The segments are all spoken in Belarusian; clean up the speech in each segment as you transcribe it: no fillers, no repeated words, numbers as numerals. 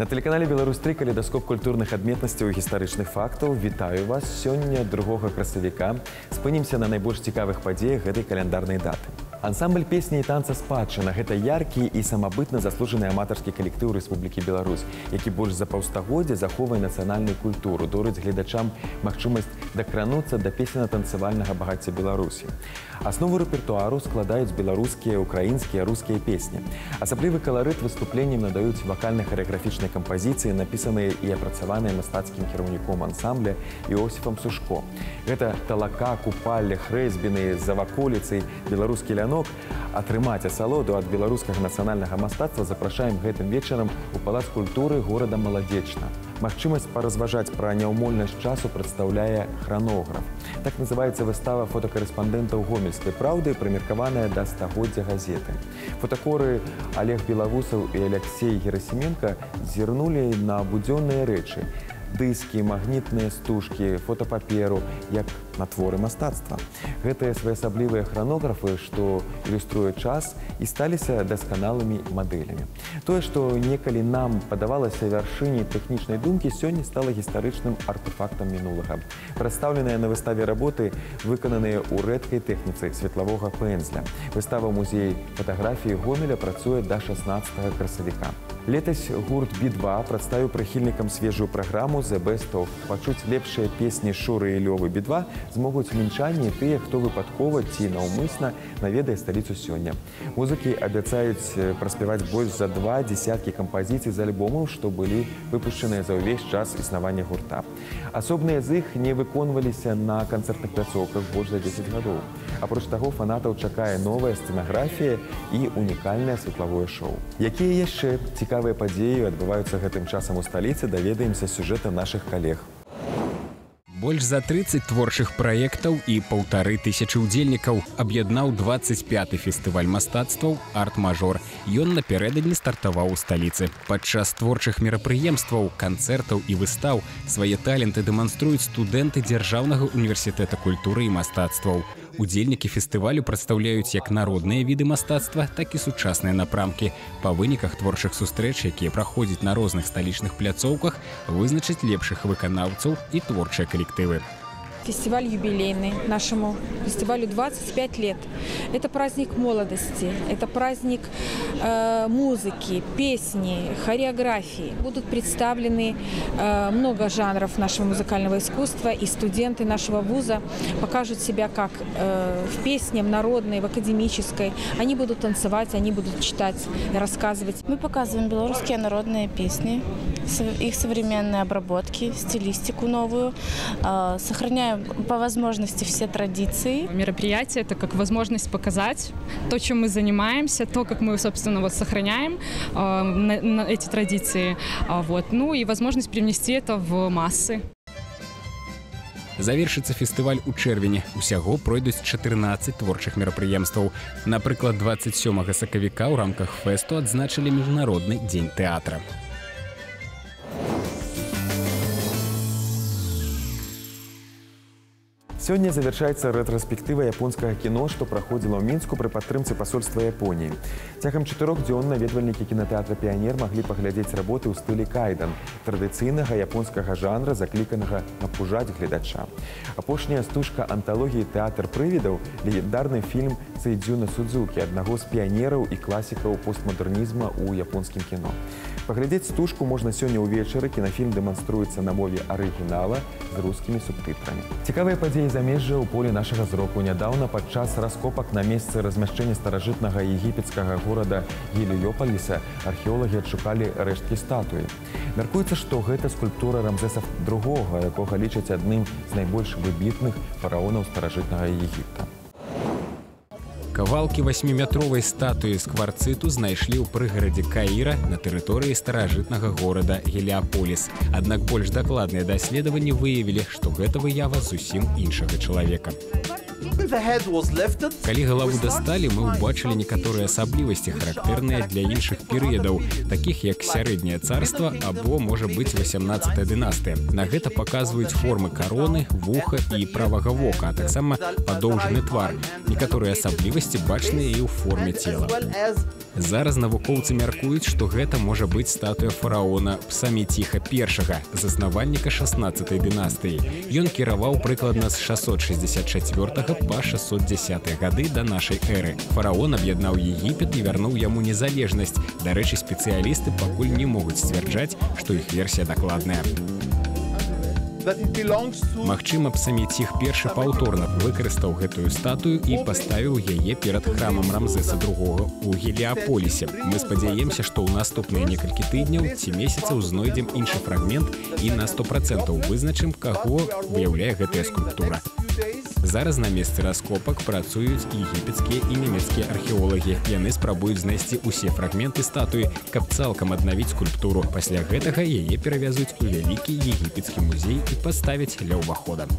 На телеканале «Беларусь-3» калейдаскоп культурных адметнасцяў і гістарычных фактаў. Вітаю вас. Сёння 2 красавіка. Спынімся на найбольш цікавых падзеях гэтай каляндарнай даты. Ансамбль песні і танца «Спадчына» – гэта яркі і самабытна заслужаны аматарскі калектыў Рэспублікі Беларусь, які больш за паўстагоддзя захоўвае нацыянальную культуру, дорыць гледачам магчымасць дакрануцца да песенна-танцавальнага багацця Беларусі. Аснову рэпертуару складаюць беларускія, украінскія, рускія песні. Асаблівы каларыт выступленням надаюць вакальна-харэаграфічныя кампазіцыі, напісаныя і апрацаваныя мастацкім кіраўніком ансамбля Іосіфам Сушко. Гэта талака, купалле, хрэсьбіны, за ваколіцай, беларускі лянок. Атрымаць асалоду ад беларускага нацыянальнага мастацтва запрашаем гэтым вечарам у Палац культуры горада Маладзечна. Магчымасць паразважаць пра няўмольнасць часу прадстаўляе хранограф. Так называецца выстава фотакарэспандэнтаў гомельскай праўды, прымеркаваная да стагоддзя газеты. Фотакоры Олег Белавусаў і Алексей Герасименко зірнулі на будзённыя рэчы. Дыскі, магнітныя стужкі, фотапаперу, як на творы мастацтва. Гэтыя своеасаблівыя хранографы, што ілюструюць час, і сталіся дасканалымі мадэлямі. Тое, што некалі нам падавалася вяршыняй тэхнічнай думкі, сёння стала гістарычным артефактам мінулага. Прадстаўленыя на выставе работы выкананыя ў рэдкай тэхніцы светлавога пэндзля. Выстава музея фатаграфіі Гомеля працуе да 16 красавіка. Летась гурт Би-2 прадставіў прыхільнікам свежую праграму «The Best of». Пачуць лепшыя песні Шуры і Лёвы Би-2 змогуць мінчане і тыя, хто выпадкова ці наўмысна наведае сталіцу сёння. Музыкі абяцаюць праспяваць больш за 2 дзесяткі кампазіцый з альбомаў, што былі выпушчаныя за ўвесь час існавання гурта. Асобныя з іх не выконваліся на канцэртных пляцоўках больш за 10 гадоў. Апроч таго, фанатаў чакае новая сцэнаграфія і унікальнае светлавое шоу. Якія яшчэ цікавыя падзеі адбываюцца гэтым часам у сталіцы, даведаемся сюжэта нашых калег. Больш за 30 творчых праектаў і 1500 удзельнікаў аб'яднаў 25-й фестываль мастацтваў «Арт-мажор». Ён напярэдадні стартаваў у сталіцы. Падчас творчых мерапрыемстваў, канцэртаў і выстаў свае таленты дэманструюць студэнты Дзяржаўнага універсітэта культуры і мастацтваў. Удзельнікі фестывалю прадстаўляюць як народныя віды мастацтва, так і сучасныя напрамкі. Па выніках творчых сустрэч, якія праходзяць на розных сталічных пляцоўках, вызначаць лепшых выканаўцаў і творчыя калектывы. Фестиваль юбилейный, нашему фестивалю 25 лет. Это праздник молодости, это праздник музыки, песни, хореографии. Будут представлены много жанров нашего музыкального искусства, и студенты нашего вуза покажут себя как в песне, в народной, в академической. Они будут танцевать, они будут читать, рассказывать. Мы показываем белорусские народные песни, их современные обработки, стилистику новую, сохраняем по возможности все традиции. Мероприятие – это как возможность показать то, чем мы занимаемся, то, как мы, собственно, сохраняем эти традиции. Ну и возможность привнести это в массы. Завершыцца фестываль у чэрвені. Усяго пройдуць 14 творчых мерапрыемстваў. Напрыклад, 27 сакавіка ў рамках фэсту адзначылі Міжнародны дзень тэатра. Сёння завяршаецца рэтраспектыва японскага кіно, што праходзіла ў Мінску пры падтрымцы пасольства Японіі. Цягам 4 дзён наведвальнікі кінатэатра «Піянер» маглі паглядзець работы ў стылі кайдан, традыцыйнага японскага жанра, закліканага напужаць гледача. Апошняя стужка анталогіі «Тэатр прывідаў» – легендарны фільм Сэйдзюна Судзукі, аднаго з піянераў і класікаў постмадэрнізма ў японскім кіно. Паглядзець стужку можна сёння ўвечары. Кінафільм дэманструецца на мове арыгінала з рускімі субтытрамі. Цікавыя падзеі замежжа ў полі нашага зроку. Нядаўна падчас раскопак на месцы размяшчэння старажытнага егіпецкага горада Геліёпаліса археолагі адшукалі рэшткі статуі. Мяркуецца, што гэта скульптура Рамзеса II, якога лічаць адным з найбольш выбітных фараонаў старажытнага Егіпта. Кавалкі 8-метровай статуі з кварцыту знайшлі ў прыгарадзе Каіра на тэрыторыі старажытнага горада Геліаполіс. Аднак больш дакладныя даследаванні выявілі, што гэта выява зусім іншага чалавека. Калі галаву дасталі, мы ўбачылі некаторыя асаблівасці, характэрныя для іншых перыядаў, такіх як сярэдняе царства або, можа быць, 18-я дынастыя. На гэта паказваюць формы кароны, вуха і правага вока, а таксама падоўжаны твар. Некаторыя асаблівасці бачныя і ў форме цела. Зараз навукоўцы мяркуюць, што гэта можа быць статуя фараона Псаметиха I, заснавальніка 16-й дынастыі. Ён кіраваў прыкладна з 664 па 610 гады да нашай эры. Фараон аб'яднаў Егіпет і вярнуў яму незалежнасць. Дарэчы, спецыялісты пакуль не могуць сцвярджаць, што іх версія дакладная. Магчыма, Псаметих I паўторна выкарыстаў гэтую статую і паставіў яе перад храмам Рамзеса II у Геліаполісе. Мы спадзяемся, што ў наступныя некалькі тыдняў ці месяцаў знойдзем іншы фрагмент і на 100% вызначым, каго выяўляе гэтая скульптура. Зараз на месцы раскопак працуюць егіпецкія і нямецкія археолагі. Яны спрабуюць знайсці ўсе фрагменты статуі, каб цалкам аднавіць скульптуру. Пасля гэтага яе перавязуць у вялікі егіпецкі музей і паставяць ля ўвахода.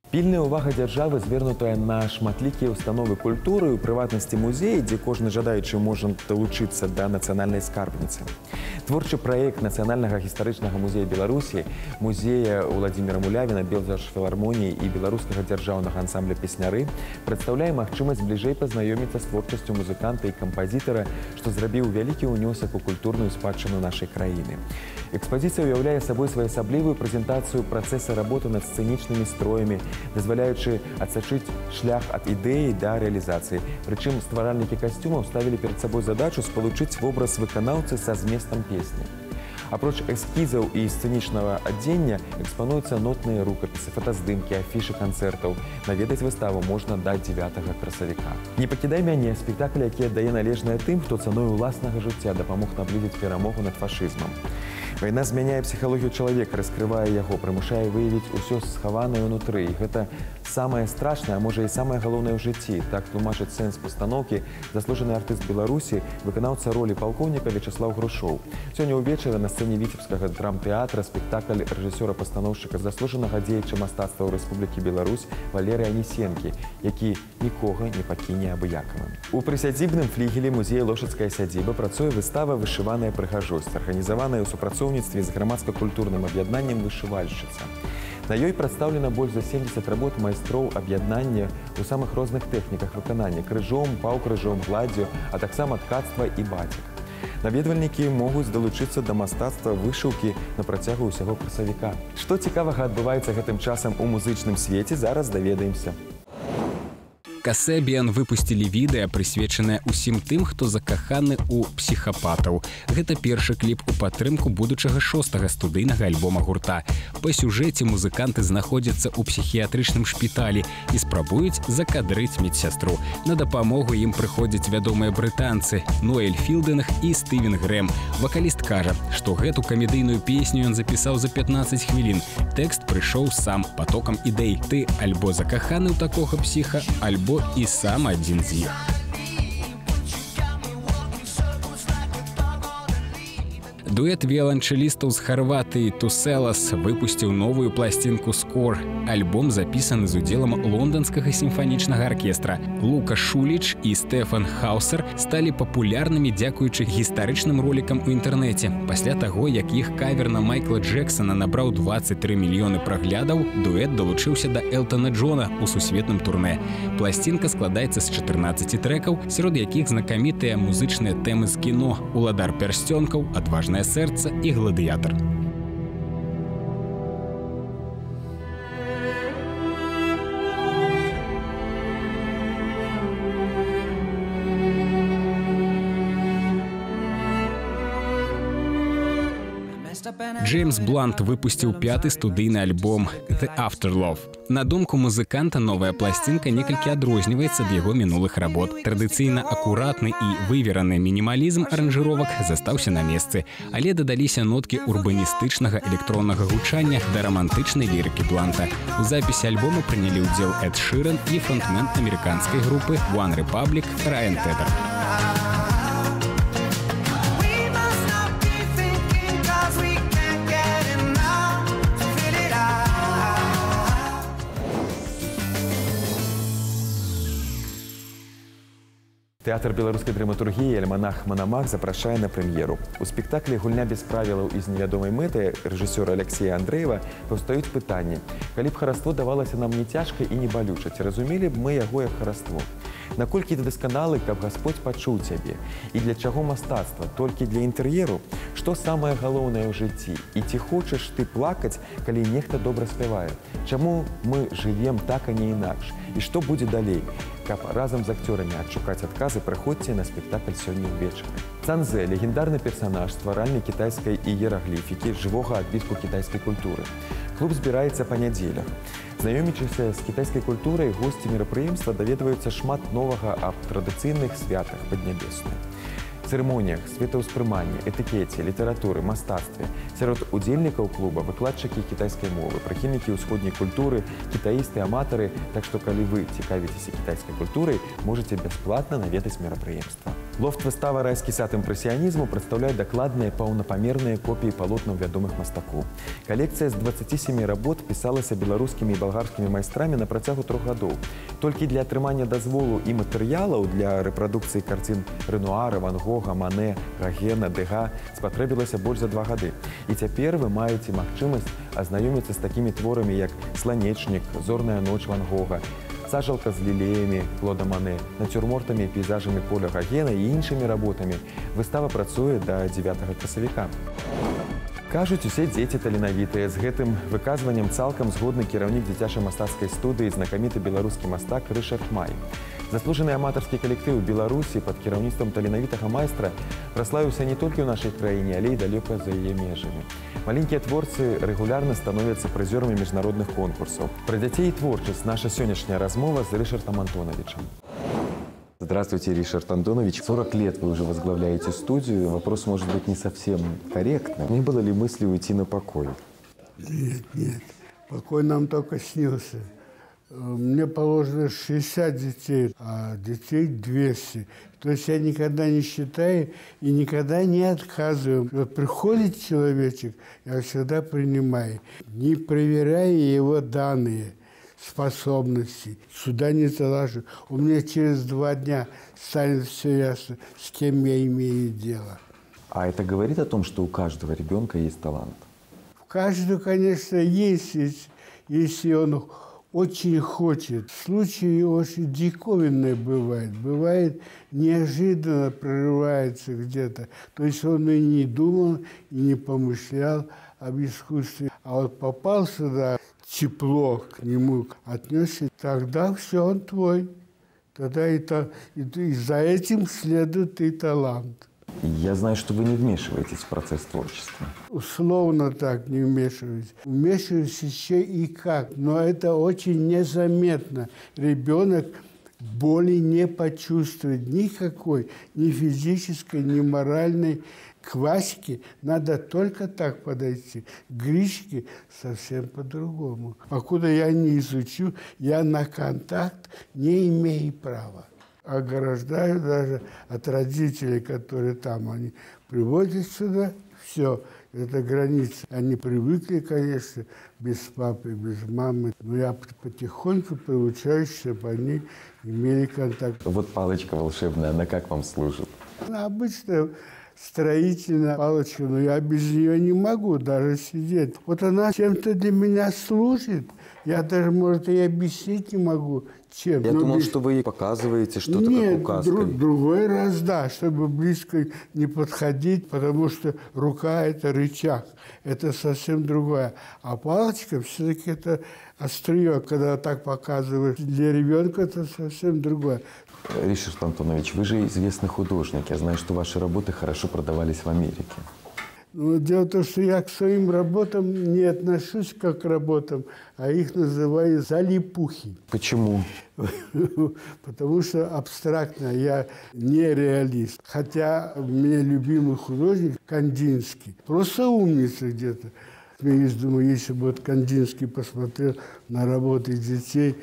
Пільная ўвага дзяржавы звернутая на шматлікія ўстановы культуры, у прыватнасці музеі, дзе кожны жадаючы можа далучыцца да нацыянальнай скарбніцы. Творчы праект Нацыянальнага гістарычнага музея Беларусі, музея Владзіміра Мулявіна, Белзарж-філармоніі і беларускага дзяржаўнага ансамбля «Песняры» прадстаўляе магчымасць бліжэй пазнаёміцца з творчасцю музыканта і кампазітара, што зрабіў вялікі ўнёсак у культурную спадчыну нашай краіны. Экспазіцыя ўяўляе сабой своеасаблівую прэзентацыю працэса работы над сцэнічнымі строямі, дазваляючы адсачыць шлях ад ідэі да рэалізацыі. Прычым стваральнікі касцюмаў ставілі перад сабой задачу спалучыць вобраз выканаўцы са зместам песні. Апроч эскізаў і сцэнічнага адзення экспануюцца нотныя рукапісы, фотаздымкі, афішы канцэртаў. Наведаць выставу можна да 9 красавіка. «Не пакідай мяне» – спектакль, які аддае належнае тым, хто цаной уласнага жыцця дапамог наблізіць перамогу над фашызмам. Вайна змяняе псіхалогію чалавека, раскрывае яго, прымушае выявіць усё схаванае ўнутры. І гэта самае страшнае, а можа і самае галоўнае ў жыцці. Так тлумачыць сэнс пастаноўкі заслужаны артыст Беларусі, выканаўца ролі палкоўніка Вячаслаў Грушоў. Сёння ўвечары на сцэне Віцебскага драмтэатра спектакль рэжысёра-пастаноўшчыка, заслужанага дзеяча мастацтва ў Рэспублікі Беларусь Валерыя Анісенкі, які нікога не пакіне абыякавым. У прысядзібным флігелі музея Лошадская сядзіба працуе выстава «Вышываная прыгажосць», арганізаваная ў супрацоўніцтве з грамадска-культурным аб'яднаннем «Вышывальшчыца». На ёй прадстаўлена больш за 70 работ майстроў аб'яднання ў самых розных тэхніках выканання – крыжом, паўкрыжом, гладдзю, а таксама ткацтва і бацік. Наведвальнікі могуць далучыцца да мастацтва вышыўкі на працягу ўсяго красавіка. Што цікавага адбываецца гэтым часам у музычным свеце, зараз даведаемся. Касэбіян выпусцілі відэа, прысвечанае ўсім тым, хто закаханы ў псіхапатаў. Гэта першы кліп у падтрымку будучага 6-га студыйнага альбома гурта. Па сюжэце музыканты знаходзяцца ў псіхіятрычным шпіталі і спрабуюць закадрыць медсястру. На дапамогу ім прыходзяць вядомыя брытанцы Ноэль Філдинг і Стывен Грэм. Вакаліст кажа, што гэту камедыйную песню ён запісаў за 15 хвілін. Тэкст прыйшоў сам потокам ідэй. Ты альбо закаханы ў такога псіха, альбо і сам адзін з іх. Дуэт віяланчэлістаў з Харватыі Туселас выпусціў новую пласцінку «Скор». Альбом запісаны з удзелам лонданскага сімфанічнага аркестра. Лука Шуліч і Стэфан Хаусер сталі папулярнымі дзякуючы гістарычным ролікам у інтэрнэце. Пасля таго, як іх кавер на Майкла Джексона набраў 23 мільёны праглядаў, дуэт далучыўся да Элтона Джона ў сусветным турнэ. Пласцінка складаецца з 14 трэкаў, сярод якіх знакамітыя музычныя тэмы з кіно «Уладар пярсцёнкаў», «Адважнае сэрца» і «Гладыятар». Джеймс Блант выпусціў 5-й студыйны альбом «The Afterlove». На думку музыканта, новая пласцінка некалькі адрозніваецца ад яго мінулых работ. Традыцыйна акуратны і вывераны мінімалізм аранжыровак застаўся на месцы, але дадаліся ноткі урбаністычнага электроннага гучання да рамантычнай лірыкі Бланта. У запісе альбома прынялі ўдзел Эд Шыран і фронтмен амерыканскай групы One Republic Райан Тедер. Тэатр беларускай драматургіі «Альманах Мономах» запрашае на прэм'еру. У спектаклі «Гульня без правілаў і з невядомай мэтай» рэжысёра Алексея Андрэева паўстаюць пытанні. Калі б хараство давалася нам не цяжка і не балюча, ці разумелі б мы яго як хараство? Наколькі ты дасканалы, каб Гасподь пачуў цябе? І для чаго мастацтва? Толькі для інтэр'еру? Што самае галоўнае ў жыцці? І ці хочаш ты плакаць, калі нехта добра спявае? Чаму мы жывем так, а не інакш? І што будзе далей? Каб разам з акцёрамі адшукаць адказы, прыходзьце на спектакль сёння ўвечары. Цанзэ – легендарны персанаж, стваральнік кітайскай іерагліфікі, жывога адбітку кітайскай культуры. Клуб збіраецца па нядзелях. Знаёмячыся з кітайскай культурай, госці мерапрыемства даведваюцца шмат новага аб традыцыйных святах паднябесную. Цырымоніях, светаўспрыманні, этыкеце, літаратуры, мастацтве. Сярод удзельнікаў клуба выкладчыкі кітайскай мовы, прыхільнікі ўсходняй культуры, кітаісты, аматары. Так што, калі вы цікавіцеся кітайскай культурай, можаце бясплатна наведаць мерапрыемства. Лофт-выстава «Райскі сад імпрэсіянізму» прадстаўляе дакладныя паўнапамерныя копіі палотнаў вядомых мастакоў. Калекцыя з 27 работ пісалася беларускімі і балгарскімі майстрамі на працягу 3 гадоў. Толькі для атрымання дазволу і матэрыялаў для рэпрадукцыі карцін Рэнуара, Ван Гога, Мане, Гагена, Дега спатрэбілася больш за 2 гады. І цяпер вы маеце магчымасць азнаёміцца з такімі творамі, як «Сланечнік», «Зорная ноч» Ван Гога, «Сажалка з лілеямі» Клода Мане, «Нацюрмортамі і пейзажамі Поля Гагена» і іншымі работамі. Выстава працуе да 9 красавіка. Кажуць, усе дзеці таленавітыя. З гэтым выказваннем цалкам згодны кіраўнік дзіцячай мастацкай студыі, знакаміты беларускі мастак Рышард Май. Заслужаны аматарскі калектыў Беларусі пад кіраўніцтвам таленавітага майстра праславіўся не толькі ў нашай краіне, але і далёка за яе межамі. Маленькія творцы рэгулярна становяцца прызёрамі міжнародных конкурсаў. Пра дзяцей і творчасць наша сённяшняя размова з Рышардом Антоновичем. Здравствуйте, Ришард Антонович. 40 лет вы уже возглавляете студию. Вопрос может быть не совсем корректным. Не было ли мысли уйти на покой? Нет. Покой нам только снился. Мне положено 60 детей, а детей 200. То есть я никогда не считаю и никогда не отказываю. Вот приходит человечек, я всегда принимаю, не проверяя его данные, способностей. Сюда не залажу. У меня через 2 дня станет все ясно, с кем я имею дело. А это говорит о том, что у каждого ребенка есть талант? У каждого, конечно, есть, если он очень хочет. Случаи очень диковинные бывают. Бывает, неожиданно прорывается где-то. То есть он и не думал, и не помышлял об искусстве. А вот попал сюда, тепло к нему отнесся, тогда все, он твой. Тогда и за этим следует и талант. Я знаю, что вы не вмешиваетесь в процесс творчества. Условно так не вмешиваюсь. Вмешиваюсь еще и как, но это очень незаметно. Ребенок боли не почувствует никакой, ни физической, ни моральной. К Ваське надо только так подойти. К Гришке совсем по-другому. Покуда я не изучу, я на контакт не имею права. Ограждаю даже от родителей, которые там, они приводят сюда, все, это граница. Они привыкли, конечно, без папы, без мамы, но я потихоньку приучаю, чтобы они имели контакт. Вот палочка волшебная, она как вам служит? Обычно строительная палочка, но я без нее не могу даже сидеть. Вот она чем-то для меня служит. Я даже, может, и объяснить не могу, чем. Я думал, что вы показываете что-то как указкой. Нет, другой раз, да, чтобы близко не подходить, потому что рука – это рычаг, это совсем другое. А палочка все-таки это острие, когда так показываешь. Для ребенка это совсем другое. Ришард Антонович, вы же известный художник. Я знаю, что ваши работы хорошо продавались в Америке. Но дело в том, что я к своим работам не отношусь как к работам, а их называю залипухи. Почему? Потому что абстрактно, я не реалист. Хотя у меня любимый художник Кандинский. Просто умница где-то. Я думаю, если бы вот Кандинский посмотрел на работы детей,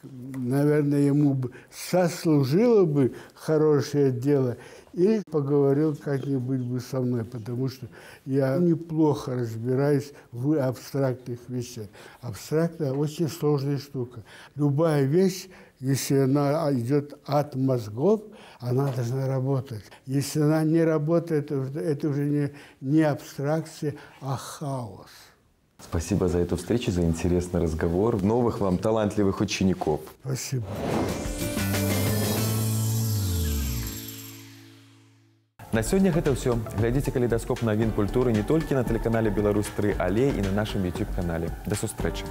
наверное, ему бы сослужило бы хорошее дело. и поговорил как-нибудь бы со мной, потому что я неплохо разбираюсь в абстрактных вещах. Абстрактная очень сложная штука. Любая вещь, если она идет от мозгов, она должна работать. Если она не работает, это уже не абстракция, а хаос. Спасибо за эту встречу, за интересный разговор. Новых вам талантливых учеников. Спасибо. На сёння гэта ўсё. Глядзіце калейдаскоп навін культуры не толькі на тэлеканале Беларусь 3, але і на нашым YouTube-канале. Да сустрэчы.